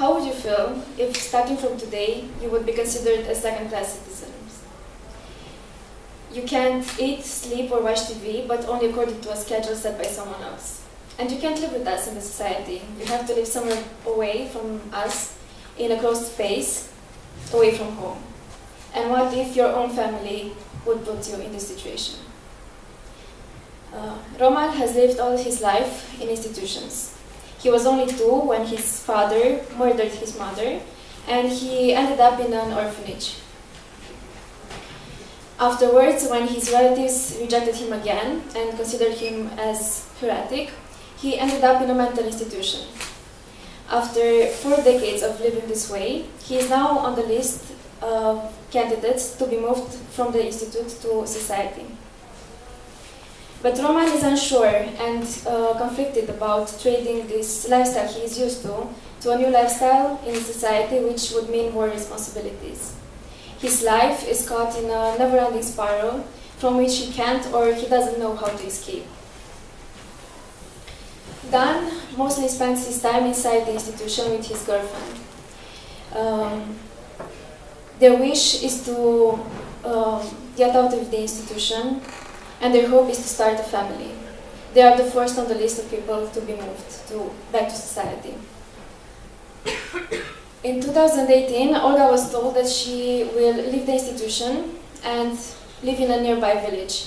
how would you feel if, starting from today, you would be considered a second-class citizen? You can't eat, sleep, or watch TV, but only according to a schedule set by someone else. And you can't live with us in the society. You have to live somewhere away from us, in a closed space, away from home. And what if your own family would put you in this situation? Roman has lived all his life in institutions. He was only 2 when his father murdered his mother, and he ended up in an orphanage. Afterwards, when his relatives rejected him again and considered him as heretic, he ended up in a mental institution. After 4 decades of living this way, he is now on the list of candidates to be moved from the institute to society. But Roman is unsure and conflicted about trading this lifestyle he is used to a new lifestyle in society, which would mean more responsibilities. His life is caught in a never-ending spiral from which he can't or he doesn't know how to escape. Dan mostly spends his time inside the institution with his girlfriend. Their wish is to get out of the institution, and their hope is to start a family. They are the first on the list of people to be moved back to society. In 2018, Olga was told that she will leave the institution and live in a nearby village.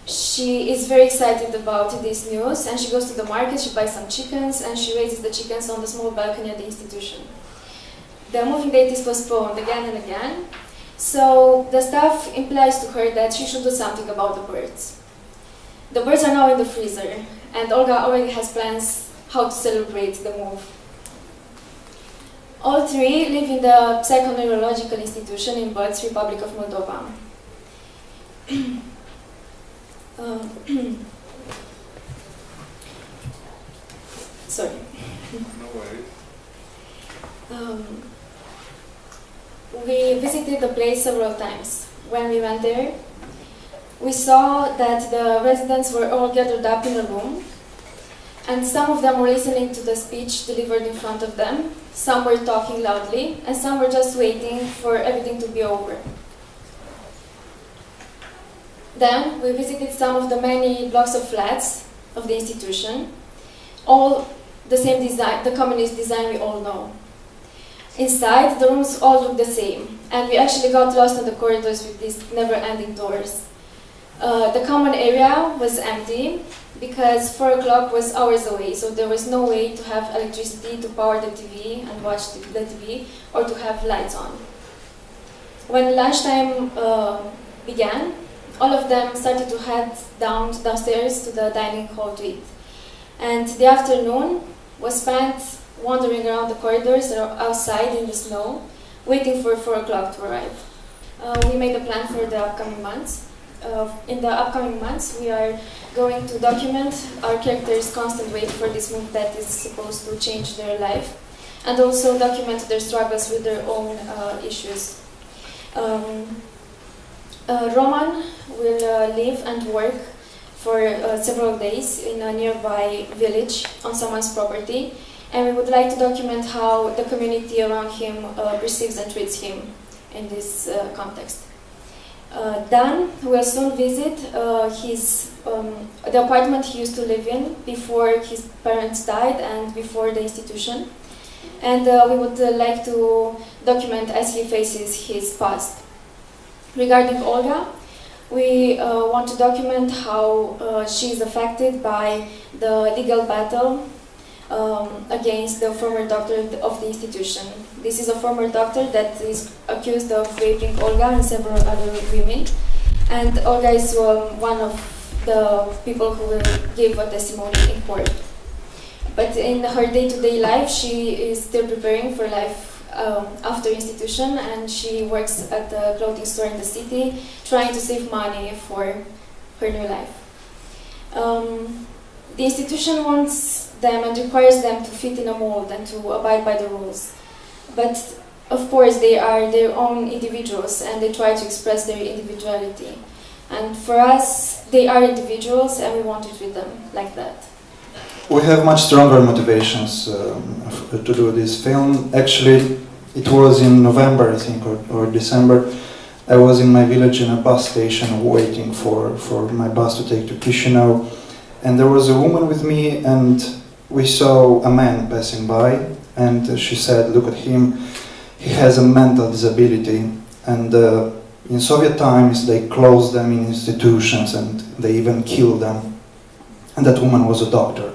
She is very excited about this news, and she goes to the market, she buys some chickens, and she raises the chickens on the small balcony at the institution. The moving date is postponed again and again, so the staff implies to her that she should do something about the birds. The birds are now in the freezer, and Olga already has plans how to celebrate the move. All 3 live in the psychoneurological institution in Verbs, Republic of Moldova. Sorry. No worries. We visited the place several times. When we went there, we saw that the residents were all gathered up in a room, and some of them were listening to the speech delivered in front of them, some were talking loudly, and some were just waiting for everything to be over. Then we visited some of the many blocks of flats of the institution, all the same design, the communist design we all know. Inside, the rooms all look the same, and we actually got lost in the corridors with these never-ending doors. The common area was empty because 4 o'clock was hours away, so there was no way to have electricity to power the TV and watch the TV, or to have lights on. When lunchtime began, all of them started to head downstairs to the dining hall to eat. And the afternoon was spent wandering around the corridors outside in the snow, waiting for 4 o'clock to arrive. We made a plan for the upcoming months. In the upcoming months, we are going to document our characters' constant wait for this move that is supposed to change their life, and also document their struggles with their own issues. Roman will live and work for several days in a nearby village on someone's property, and we would like to document how the community around him perceives and treats him in this context. Dan will soon visit the apartment he used to live in before his parents died and before the institution, and we would like to document as he faces his past. Regarding Olga, we want to document how she is affected by the legal battle against the former doctor of the institution. This is a former doctor that is accused of raping Olga and several other women, and Olga is one of the people who will give a testimony in court. But in her day-to-day life, she is still preparing for life after institution, and she works at a clothing store in the city, trying to save money for her new life. The institution wants them and requires them to fit in a mold and to abide by the rules. But of course they are their own individuals and they try to express their individuality. And for us, they are individuals and we want to treat them like that. we have much stronger motivations to do this film. Actually, it was in November, I think, or December. I was in my village in a bus station waiting for my bus to take to Chisinau, and there was a woman with me, and we saw a man passing by, and she said, "Look at him, he has a mental disability." And in Soviet times, they closed them in institutions, and they even killed them. And that woman was a doctor.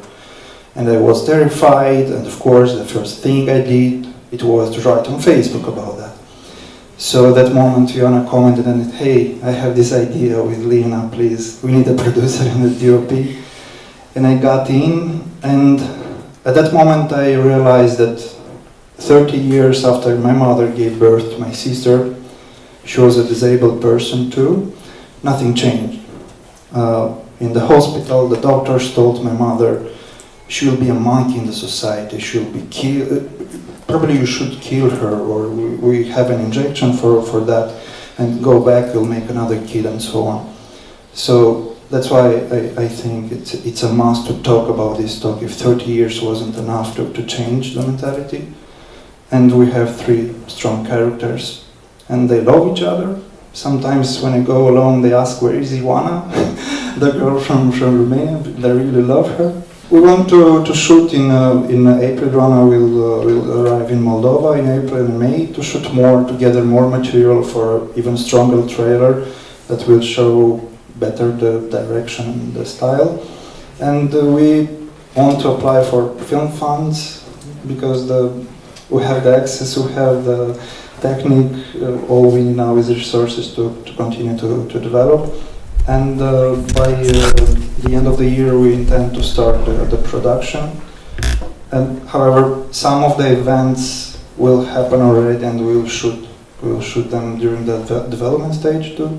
And I was terrified, and of course, the first thing I did, it was to write on Facebook about that. So at that moment, Ioana commented on it, "Hey, I have this idea with Lena, please, we need a producer and a DOP." And I got in, and at that moment I realized that 30 years after my mother gave birth to my sister, she was a disabled person too, nothing changed. In the hospital, the doctors told my mother, "She will be a monkey in the society, she will be killed, probably you should kill her, or we have an injection for that, and go back, we'll make another kid," and so on. So that's why I think it's a must to talk about this talk, if 30 years wasn't enough to change the mentality. And we have 3 strong characters, and they love each other. Sometimes when I go alone, they ask, "Where is Ioana?" The girl from Romania, they really love her. We want to shoot in April. Ioana will arrive in Moldova in April and May to shoot more, to gather more material for even stronger trailer that will show better the direction and the style. And we want to apply for film funds because we have the access, we have the technique, all we need now is resources to continue to develop. And by the end of the year we intend to start the production. And however, some of the events will happen already, and we'll shoot them during the development stage too.